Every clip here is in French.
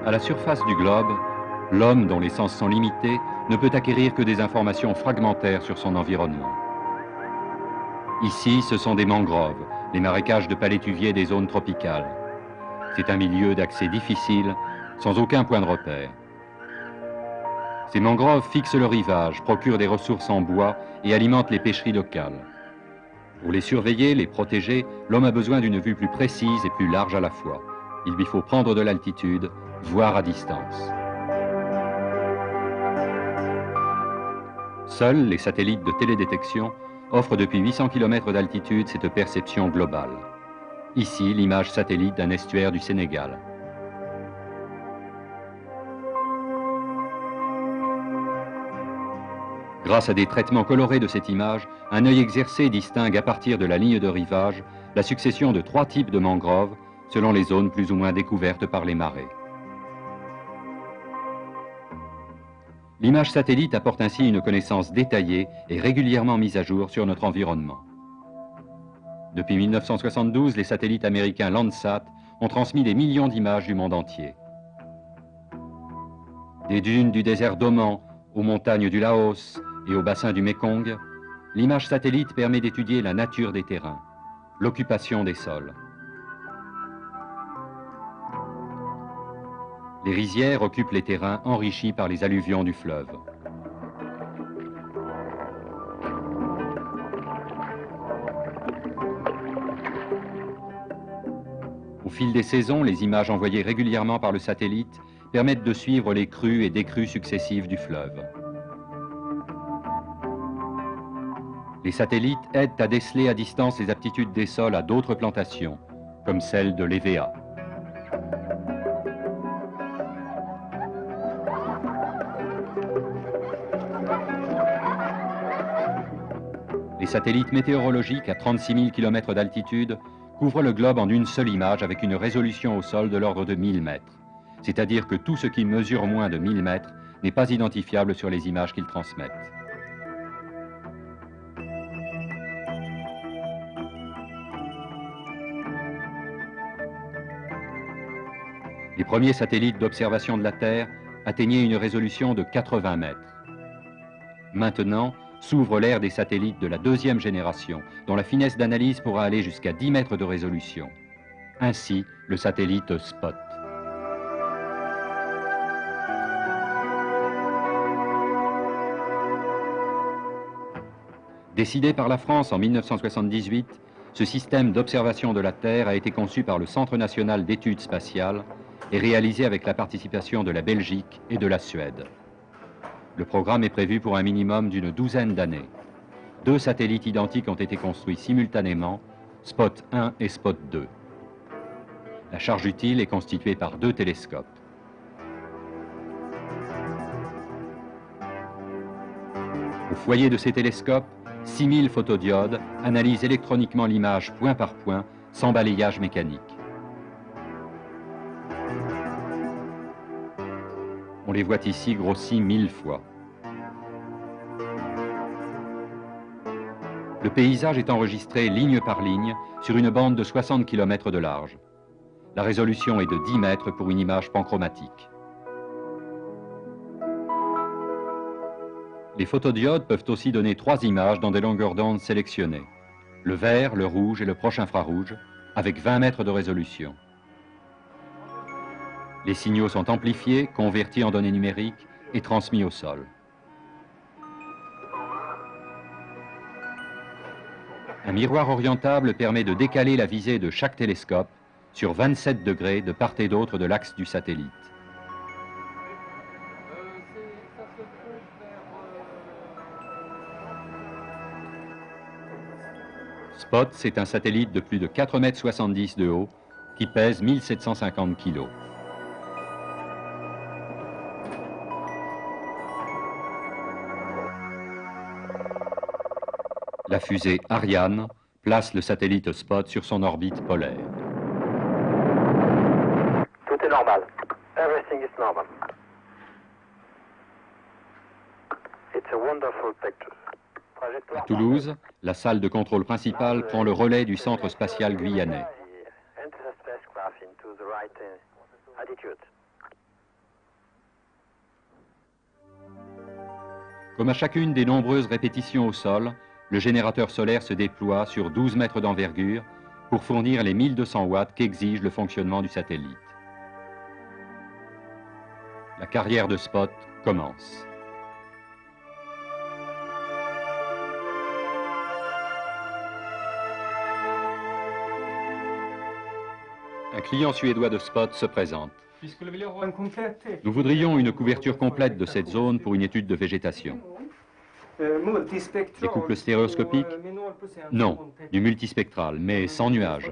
À la surface du globe, l'homme, dont les sens sont limités, ne peut acquérir que des informations fragmentaires sur son environnement. Ici, ce sont des mangroves, les marécages de palétuviers des zones tropicales. C'est un milieu d'accès difficile, sans aucun point de repère. Ces mangroves fixent le rivage, procurent des ressources en bois et alimentent les pêcheries locales. Pour les surveiller, les protéger, l'homme a besoin d'une vue plus précise et plus large à la fois. Il lui faut prendre de l'altitude, voir à distance. Seuls les satellites de télédétection offrent depuis 800 km d'altitude cette perception globale. Ici, l'image satellite d'un estuaire du Sénégal. Grâce à des traitements colorés de cette image, un œil exercé distingue à partir de la ligne de rivage la succession de 3 types de mangroves selon les zones plus ou moins découvertes par les marées. L'image satellite apporte ainsi une connaissance détaillée et régulièrement mise à jour sur notre environnement. Depuis 1972, les satellites américains Landsat ont transmis des millions d'images du monde entier. Des dunes du désert d'Oman aux montagnes du Laos et au bassin du Mékong, l'image satellite permet d'étudier la nature des terrains, l'occupation des sols. Les rizières occupent les terrains enrichis par les alluvions du fleuve. Au fil des saisons, les images envoyées régulièrement par le satellite permettent de suivre les crues et décrues successives du fleuve. Les satellites aident à déceler à distance les aptitudes des sols à d'autres plantations, comme celle de l'EVA. Les satellites météorologiques à 36 000 km d'altitude couvrent le globe en une seule image avec une résolution au sol de l'ordre de 1000 mètres. C'est-à-dire que tout ce qui mesure moins de 1000 mètres n'est pas identifiable sur les images qu'ils transmettent. Les premiers satellites d'observation de la Terre atteignaient une résolution de 80 mètres. Maintenant, s'ouvre l'ère des satellites de la deuxième génération, dont la finesse d'analyse pourra aller jusqu'à 10 mètres de résolution. Ainsi, le satellite SPOT. Décidé par la France en 1978, ce système d'observation de la Terre a été conçu par le Centre national d'études spatiales et réalisé avec la participation de la Belgique et de la Suède. Le programme est prévu pour un minimum d'une douzaine d'années. 2 satellites identiques ont été construits simultanément, SPOT 1 et SPOT 2. La charge utile est constituée par 2 télescopes. Au foyer de ces télescopes, 6000 photodiodes analysent électroniquement l'image point par point, sans balayage mécanique. On les voit ici grossis 1000 fois. Le paysage est enregistré ligne par ligne sur une bande de 60 km de large. La résolution est de 10 mètres pour une image panchromatique. Les photodiodes peuvent aussi donner 3 images dans des longueurs d'onde sélectionnées. Le vert, le rouge et le proche infrarouge, avec 20 mètres de résolution. Les signaux sont amplifiés, convertis en données numériques et transmis au sol. Un miroir orientable permet de décaler la visée de chaque télescope sur 27 degrés de part et d'autre de l'axe du satellite. Spot, c'est un satellite de plus de 4,70 m de haut qui pèse 1750 kg. La fusée Ariane place le satellite Spot sur son orbite polaire. Tout est normal. Everything is normal. It's a wonderful picture. À Toulouse, la salle de contrôle principale prend le relais du centre spatial guyanais. Comme à chacune des nombreuses répétitions au sol, le générateur solaire se déploie sur 12 mètres d'envergure pour fournir les 1200 watts qu'exige le fonctionnement du satellite. La carrière de Spot commence. Un client suédois de Spot se présente. Nous voudrions une couverture complète de cette zone pour une étude de végétation. Des couples stéréoscopiques? Non, du multispectral, mais sans nuages.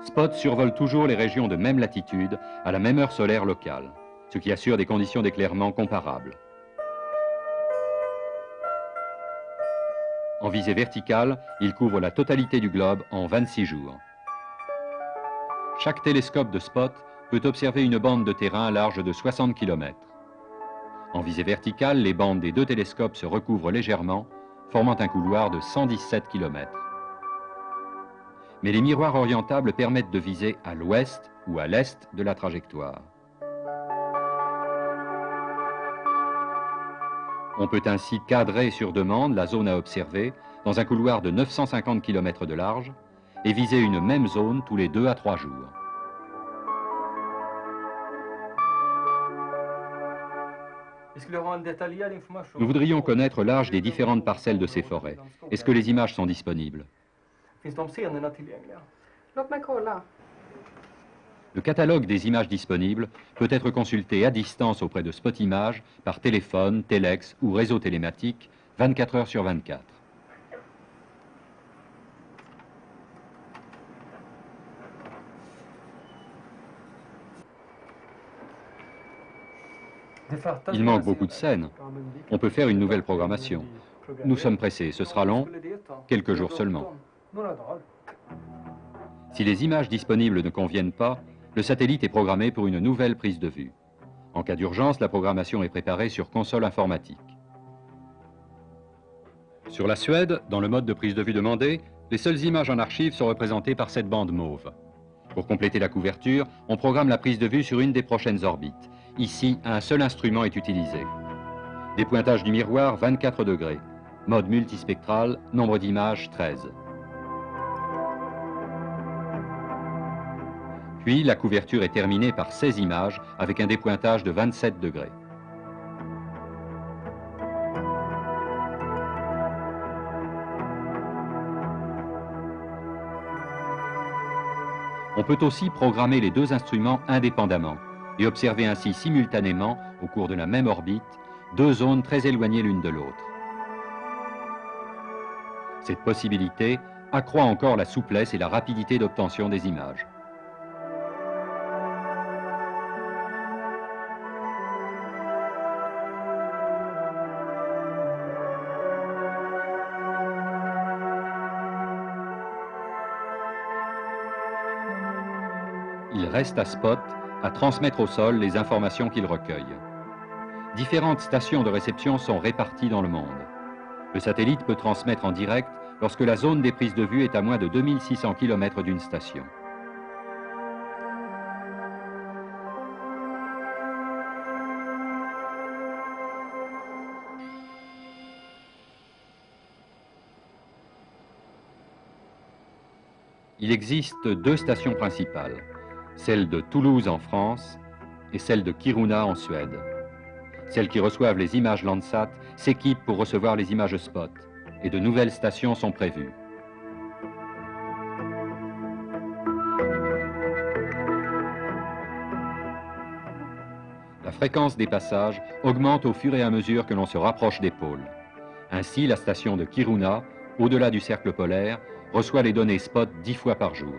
Spot survole toujours les régions de même latitude à la même heure solaire locale, ce qui assure des conditions d'éclairement comparables. En visée verticale, il couvre la totalité du globe en 26 jours. Chaque télescope de Spot peut observer une bande de terrain large de 60 km. En visée verticale, les bandes des deux télescopes se recouvrent légèrement, formant un couloir de 117 km. Mais les miroirs orientables permettent de viser à l'ouest ou à l'est de la trajectoire. On peut ainsi cadrer sur demande la zone à observer dans un couloir de 950 km de large et viser une même zone tous les 2 à 3 jours. Nous voudrions connaître l'âge des différentes parcelles de ces forêts. Est-ce que les images sont disponibles? Le catalogue des images disponibles peut être consulté à distance auprès de Spotimage par téléphone, téléx ou réseau télématique 24 heures sur 24. Il manque beaucoup de scènes. On peut faire une nouvelle programmation. Nous sommes pressés, ce sera long, quelques jours seulement. Si les images disponibles ne conviennent pas, le satellite est programmé pour une nouvelle prise de vue. En cas d'urgence, la programmation est préparée sur console informatique. Sur la Suède, dans le mode de prise de vue demandé, les seules images en archive sont représentées par cette bande mauve. Pour compléter la couverture, on programme la prise de vue sur une des prochaines orbites. Ici, un seul instrument est utilisé. Dépointage du miroir, 24 degrés. Mode multispectral, nombre d'images, 13. Puis, la couverture est terminée par 16 images avec un dépointage de 27 degrés. On peut aussi programmer les deux instruments indépendamment et observer ainsi simultanément, au cours de la même orbite, deux zones très éloignées l'une de l'autre. Cette possibilité accroît encore la souplesse et la rapidité d'obtention des images. Il reste à Spot à transmettre au sol les informations qu'il recueille. Différentes stations de réception sont réparties dans le monde. Le satellite peut transmettre en direct lorsque la zone des prises de vue est à moins de 2600 km d'une station. Il existe deux stations principales, celle de Toulouse en France et celle de Kiruna en Suède. Celles qui reçoivent les images Landsat s'équipent pour recevoir les images Spot. et de nouvelles stations sont prévues. La fréquence des passages augmente au fur et à mesure que l'on se rapproche des pôles. Ainsi, la station de Kiruna, au-delà du cercle polaire, reçoit les données SPOT 10 fois par jour.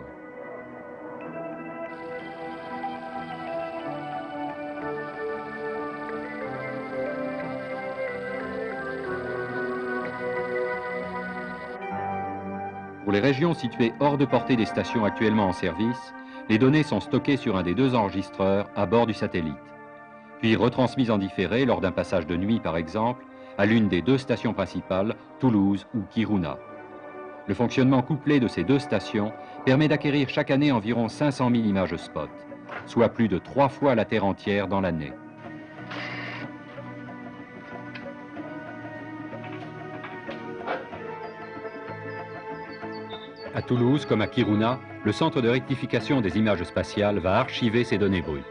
Pour les régions situées hors de portée des stations actuellement en service, les données sont stockées sur un des 2 enregistreurs à bord du satellite, puis retransmises en différé lors d'un passage de nuit par exemple, à l'une des 2 stations principales, Toulouse ou Kiruna. Le fonctionnement couplé de ces 2 stations permet d'acquérir chaque année environ 500 000 images SPOT, soit plus de 3 fois la Terre entière dans l'année. À Toulouse comme à Kiruna, le centre de rectification des images spatiales va archiver ces données brutes.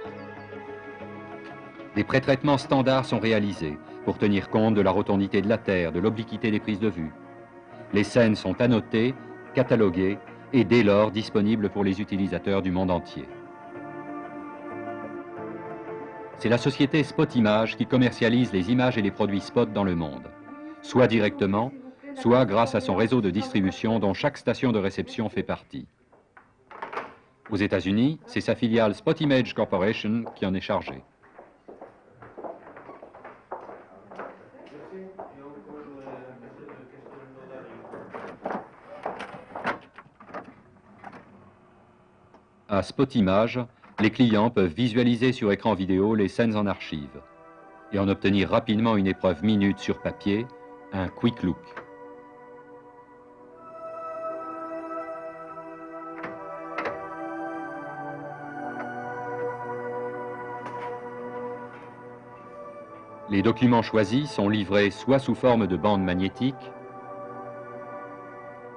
Des prétraitements standards sont réalisés pour tenir compte de la rotondité de la Terre, de l'obliquité des prises de vue. Les scènes sont annotées, cataloguées et dès lors disponibles pour les utilisateurs du monde entier. C'est la société Spot Images qui commercialise les images et les produits Spot dans le monde, soit directement, soit grâce à son réseau de distribution dont chaque station de réception fait partie. Aux États-Unis, c'est sa filiale Spot Image Corporation qui en est chargée. À Spot Images, les clients peuvent visualiser sur écran vidéo les scènes en archive et en obtenir rapidement une épreuve minute sur papier, un quick look. Les documents choisis sont livrés soit sous forme de bande magnétique,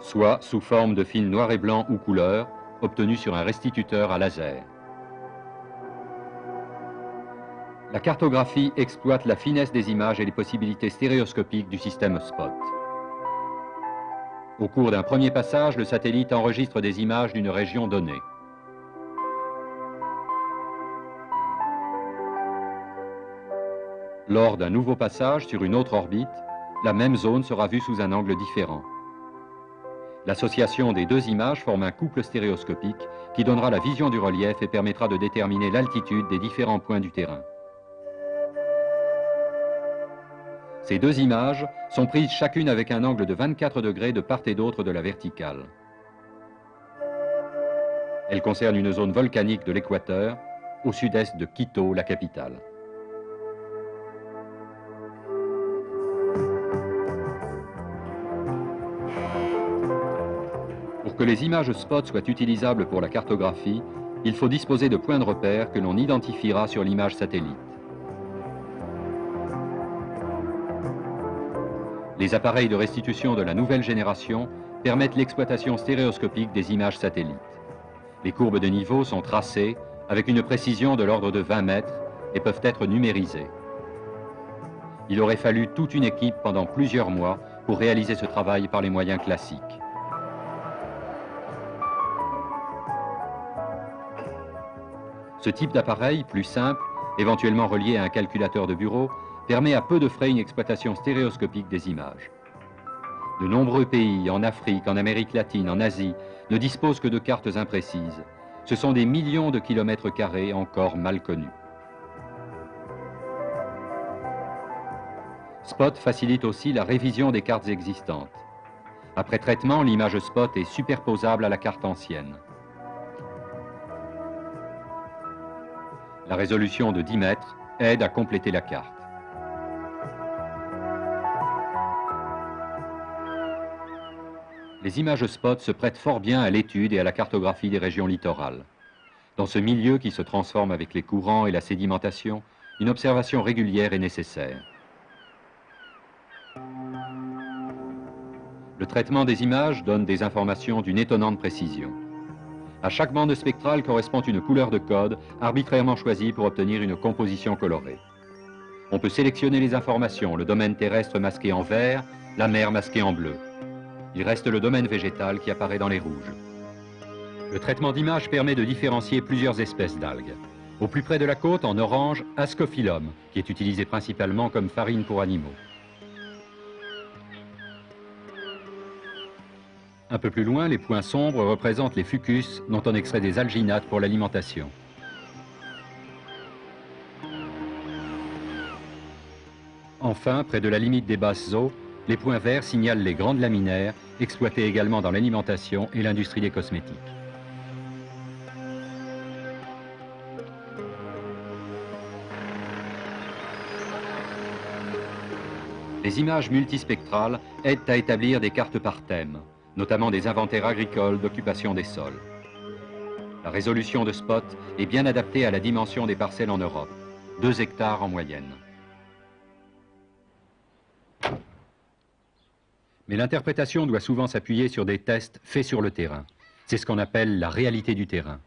soit sous forme de film noir et blanc ou couleur, obtenu sur un restituteur à laser. La cartographie exploite la finesse des images et les possibilités stéréoscopiques du système SPOT. Au cours d'un premier passage, le satellite enregistre des images d'une région donnée. Lors d'un nouveau passage sur une autre orbite, la même zone sera vue sous un angle différent. L'association des 2 images forme un couple stéréoscopique qui donnera la vision du relief et permettra de déterminer l'altitude des différents points du terrain. Ces 2 images sont prises chacune avec un angle de 24 degrés de part et d'autre de la verticale. Elles concernent une zone volcanique de l'équateur, au sud-est de Quito, la capitale. Pour que les images SPOT soient utilisables pour la cartographie, il faut disposer de points de repère que l'on identifiera sur l'image satellite. Les appareils de restitution de la nouvelle génération permettent l'exploitation stéréoscopique des images satellites. Les courbes de niveau sont tracées avec une précision de l'ordre de 20 mètres et peuvent être numérisées. Il aurait fallu toute une équipe pendant plusieurs mois pour réaliser ce travail par les moyens classiques. Ce type d'appareil, plus simple, éventuellement relié à un calculateur de bureau, permet à peu de frais une exploitation stéréoscopique des images. De nombreux pays, en Afrique, en Amérique latine, en Asie, ne disposent que de cartes imprécises. Ce sont des millions de kilomètres carrés encore mal connus. Spot facilite aussi la révision des cartes existantes. Après traitement, l'image Spot est superposable à la carte ancienne. La résolution de 10 mètres aide à compléter la carte. Les images Spot se prêtent fort bien à l'étude et à la cartographie des régions littorales. Dans ce milieu qui se transforme avec les courants et la sédimentation, une observation régulière est nécessaire. Le traitement des images donne des informations d'une étonnante précision. À chaque bande spectrale correspond une couleur de code arbitrairement choisie pour obtenir une composition colorée. On peut sélectionner les informations, le domaine terrestre masqué en vert, la mer masquée en bleu. Il reste le domaine végétal qui apparaît dans les rouges. Le traitement d'image permet de différencier plusieurs espèces d'algues. Au plus près de la côte, en orange, Ascophyllum, qui est utilisé principalement comme farine pour animaux. Un peu plus loin, les points sombres représentent les fucus dont on extrait des alginates pour l'alimentation. Enfin, près de la limite des basses eaux, les points verts signalent les grandes laminaires, exploitées également dans l'alimentation et l'industrie des cosmétiques. Les images multispectrales aident à établir des cartes par thème, notamment des inventaires agricoles d'occupation des sols. La résolution de spot est bien adaptée à la dimension des parcelles en Europe, 2 hectares en moyenne. Mais l'interprétation doit souvent s'appuyer sur des tests faits sur le terrain. C'est ce qu'on appelle la réalité du terrain.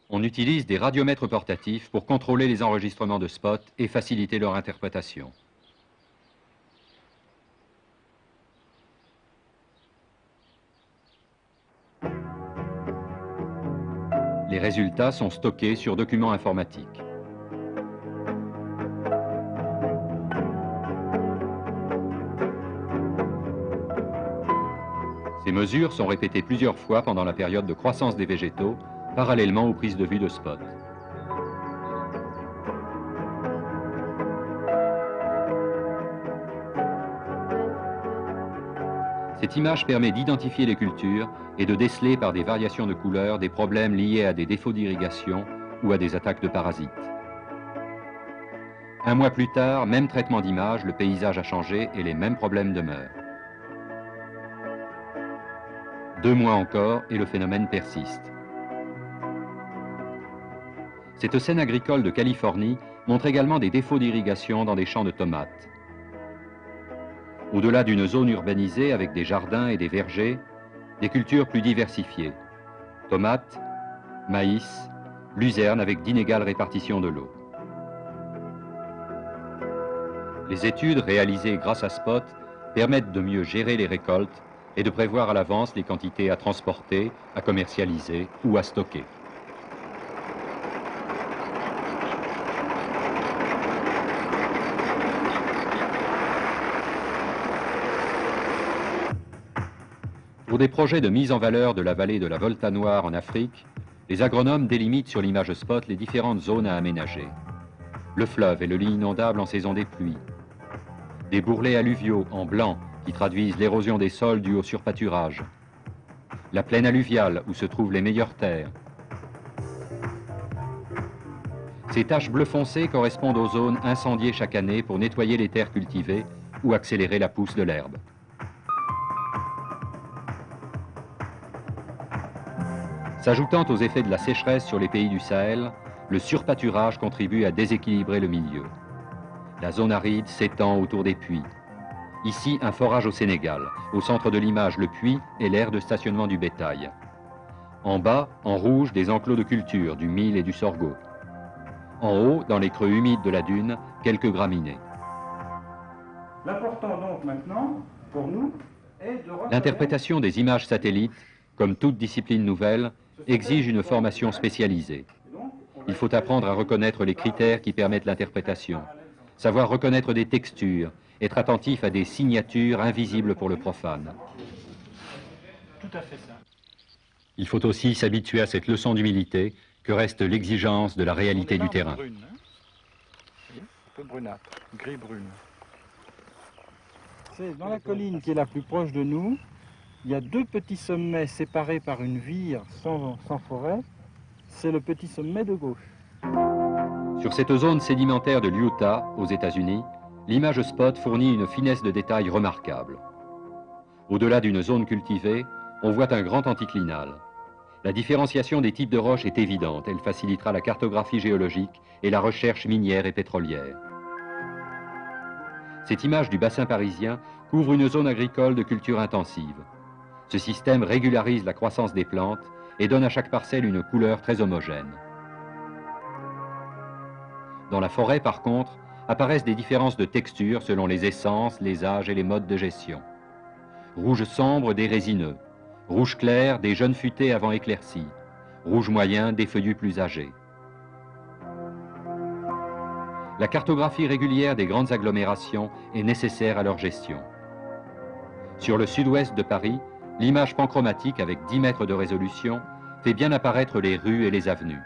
On utilise des radiomètres portatifs pour contrôler les enregistrements de spots et faciliter leur interprétation. Les résultats sont stockés sur documents informatiques. Ces mesures sont répétées plusieurs fois pendant la période de croissance des végétaux, parallèlement aux prises de vue de spot. Cette image permet d'identifier les cultures et de déceler par des variations de couleurs des problèmes liés à des défauts d'irrigation ou à des attaques de parasites. Un mois plus tard, même traitement d'image, le paysage a changé et les mêmes problèmes demeurent. 2 mois encore et le phénomène persiste. Cette scène agricole de Californie montre également des défauts d'irrigation dans des champs de tomates. Au-delà d'une zone urbanisée avec des jardins et des vergers, des cultures plus diversifiées. Tomates, maïs, luzerne avec d'inégales répartitions de l'eau. Les études réalisées grâce à Spot permettent de mieux gérer les récoltes et de prévoir à l'avance les quantités à transporter, à commercialiser ou à stocker. Pour des projets de mise en valeur de la vallée de la Volta Noire en Afrique, les agronomes délimitent sur l'image spot les différentes zones à aménager. Le fleuve et le lit inondable en saison des pluies. Des bourrelets alluviaux en blanc qui traduisent l'érosion des sols due au surpâturage. La plaine alluviale où se trouvent les meilleures terres. Ces taches bleu foncé correspondent aux zones incendiées chaque année pour nettoyer les terres cultivées ou accélérer la pousse de l'herbe. S'ajoutant aux effets de la sécheresse sur les pays du Sahel, le surpâturage contribue à déséquilibrer le milieu. La zone aride s'étend autour des puits. Ici, un forage au Sénégal. Au centre de l'image, le puits et l'aire de stationnement du bétail. En bas, en rouge, des enclos de culture, du mil et du sorgho. En haut, dans les creux humides de la dune, quelques graminées. L'important donc maintenant, pour nous, est de reconnaître... L'interprétation des images satellites, comme toute discipline nouvelle, exige une formation spécialisée. Il faut apprendre à reconnaître les critères qui permettent l'interprétation, savoir reconnaître des textures, être attentif à des signatures invisibles pour le profane. Tout à fait ça. Il faut aussi s'habituer à cette leçon d'humilité que reste l'exigence de la réalité du terrain. Brune, hein. Un peu brunâtre, gris-brune. C'est dans la colline qui est la plus proche de nous. Il y a 2 petits sommets séparés par une vire sans forêt. C'est le petit sommet de gauche. Sur cette zone sédimentaire de l'Utah, aux États-Unis, l'image spot fournit une finesse de détail remarquable. Au-delà d'une zone cultivée, on voit un grand anticlinal. La différenciation des types de roches est évidente. Elle facilitera la cartographie géologique et la recherche minière et pétrolière. Cette image du bassin parisien couvre une zone agricole de culture intensive. Ce système régularise la croissance des plantes et donne à chaque parcelle une couleur très homogène. Dans la forêt, par contre, apparaissent des différences de texture selon les essences, les âges et les modes de gestion. Rouge sombre des résineux, rouge clair des jeunes futés avant éclaircis, rouge moyen des feuillus plus âgés. La cartographie régulière des grandes agglomérations est nécessaire à leur gestion. Sur le sud-ouest de Paris, l'image panchromatique avec 10 mètres de résolution fait bien apparaître les rues et les avenues.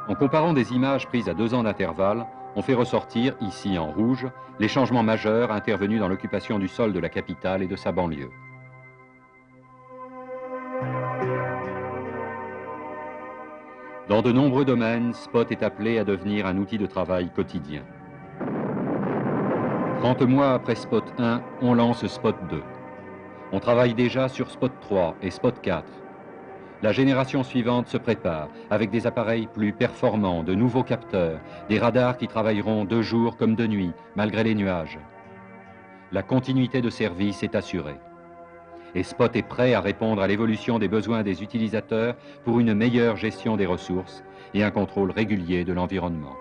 En comparant des images prises à 2 ans d'intervalle, on fait ressortir, ici en rouge, les changements majeurs intervenus dans l'occupation du sol de la capitale et de sa banlieue. Dans de nombreux domaines, Spot est appelé à devenir un outil de travail quotidien. 30 mois après Spot 1, on lance Spot 2. On travaille déjà sur Spot 3 et Spot 4. La génération suivante se prépare avec des appareils plus performants, de nouveaux capteurs, des radars qui travailleront de jour comme de nuit, malgré les nuages. La continuité de service est assurée. Et Spot est prêt à répondre à l'évolution des besoins des utilisateurs pour une meilleure gestion des ressources et un contrôle régulier de l'environnement.